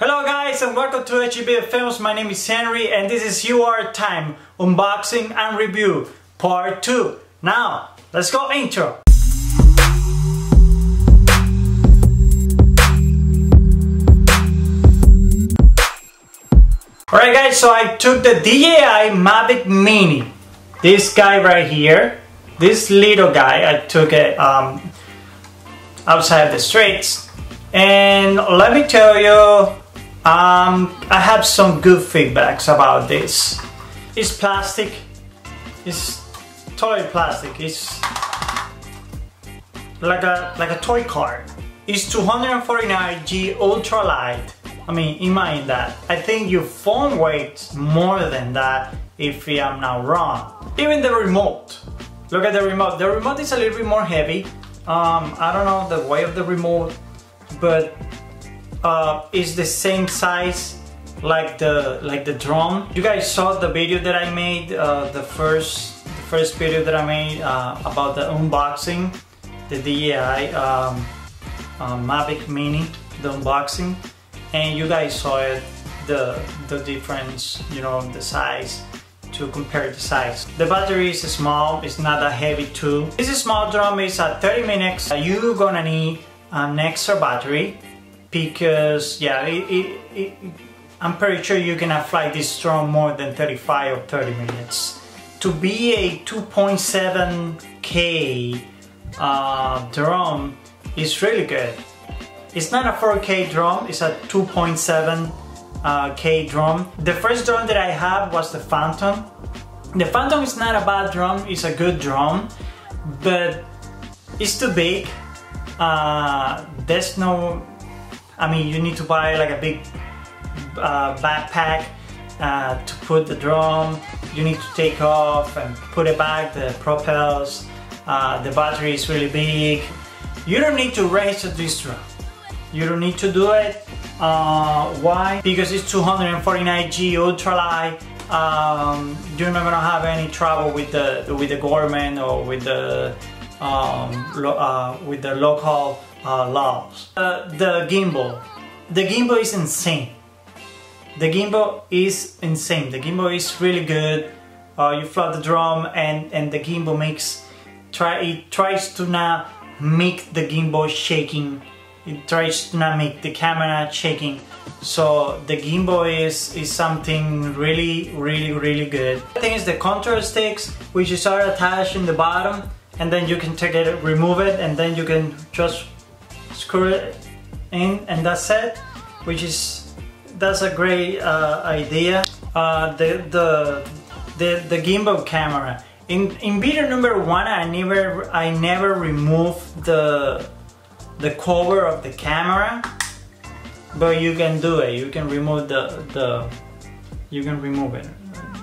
Hello guys and welcome to HB Films. My name is Henry and this is your time unboxing and review part 2. Now let's go intro. Alright guys, so I took the DJI Mavic Mini. This guy right here, this little guy, I took it outside the streets. And let me tell you, I have some good feedbacks about this. It's plastic. It's totally plastic. It's like a toy car. It's 249G ultralight. I mean, imagine that. I think your phone weighs more than that, if I'm not wrong. Even the remote. Look at the remote. The remote is a little bit more heavy. I don't know the weight of the remote, but it's the same size like the drone. You guys saw the video that I made, the first video that I made about the unboxing, the DJI Mavic Mini, the unboxing, and you guys saw it, the difference, you know, the size, to compare the size. The battery is small, it's not that heavy too. This small drone is at 30 minutes. You're gonna need an extra battery, because yeah, I'm pretty sure you cannot fly this drone more than 35 or 30 minutes. To be a 2.7K drone is really good. It's not a 4K drone, it's a 2.7K drone. The first drone that I had was the Phantom. The Phantom is not a bad drone, it's a good drone, but it's too big. There's no, I mean, you need to buy like a big backpack to put the drone. You need to take off and put it back, the propels. The battery is really big. You don't need to register this drone. You don't need to do it. Why? Because it's 249G ultralight. You're not gonna have any trouble with the government or with the local laws. The gimbal is insane. The gimbal is insane. The gimbal is really good. You fly the drone and the gimbal tries to not make the gimbal shaking. It tries to not make the camera shaking. So the gimbal is something really good. The thing is the control sticks, which is are attached in the bottom, and then you can take it, remove it, and then you can just screw it in, and that's it. That's a great idea. The gimbal camera. In video number 1, I never removed the cover of the camera, but you can do it. You can remove you can remove it.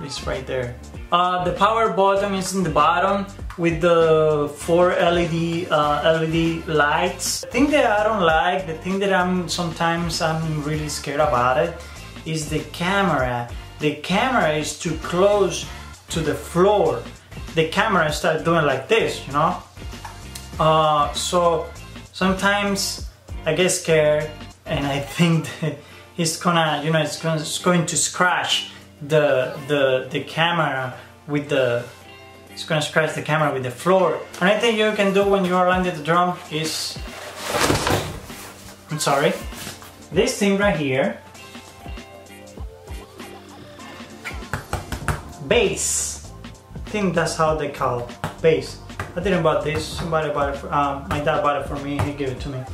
It's right there. The power button is in the bottom with the 4 LED lights. The thing that I don't like, the thing that sometimes I'm really scared about it, is the camera. The camera is too close to the floor. The camera starts doing like this, you know. So sometimes I get scared and I think that it's gonna, you know, it's going to scratch the camera with the. It's gonna scratch the camera with the floor. And I think you can do when you are landing the drone is, I'm sorry, this thing right here, base. I think that's how they call it, base. I didn't buy this. Somebody bought it. My dad bought it for me. He gave it to me.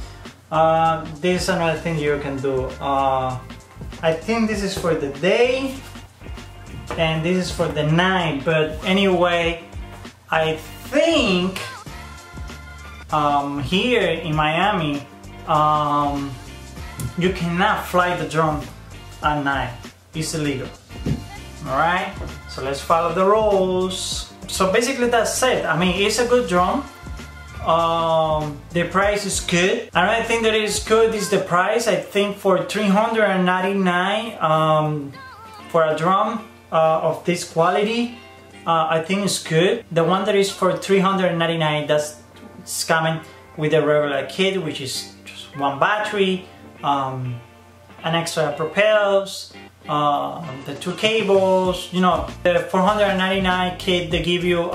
This is another thing you can do. I think this is for the day, and this is for the night. But anyway, I think here in Miami, you cannot fly the drone at night. It's illegal. Alright, so let's follow the rules. So basically that's it. I mean, it's a good drone. The price is good. Another thing that is good is the price. I think for $399 for a drone of this quality, I think it's good. The one that is for $399, that's coming with a regular kit, which is just one battery, an extra propels, the 2 cables, you know, the 499 kit. They give you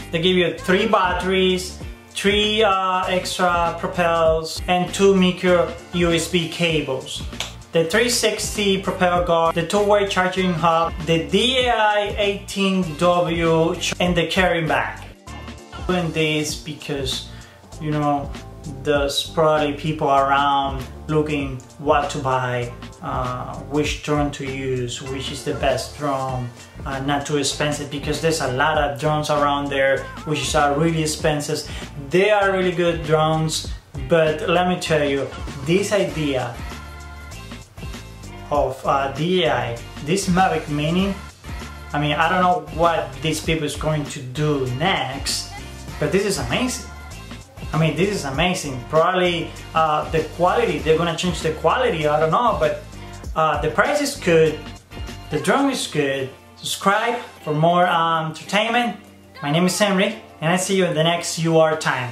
3 batteries, 3 extra propels, and 2 micro USB cables. The 360 propeller guard, the 2-way charging hub, the DAI-18W, and the carry bag. I'm doing this because, you know, there's probably people around looking what to buy, which drone to use, which is the best drone, not too expensive, because there's a lot of drones around there which are really expensive. They are really good drones, but let me tell you, this idea of DAI, this Mavic Mini, I mean, I don't know what these people is going to do next, but this is amazing. I mean, this is amazing. Probably the quality, they're gonna change the quality, I don't know, but the price is good, the drone is good. Subscribe for more entertainment. My name is Henry, and I see you in the next UR time.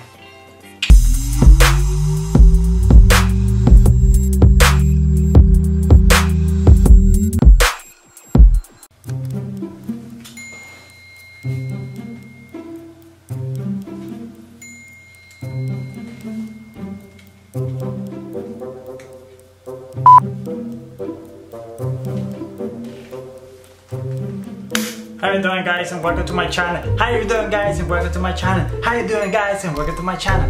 How you doing, guys, and welcome to my channel. How you doing, guys, and welcome to my channel. How you doing, guys, and welcome to my channel.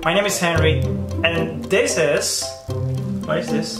My name is Henry, and this is, what is this?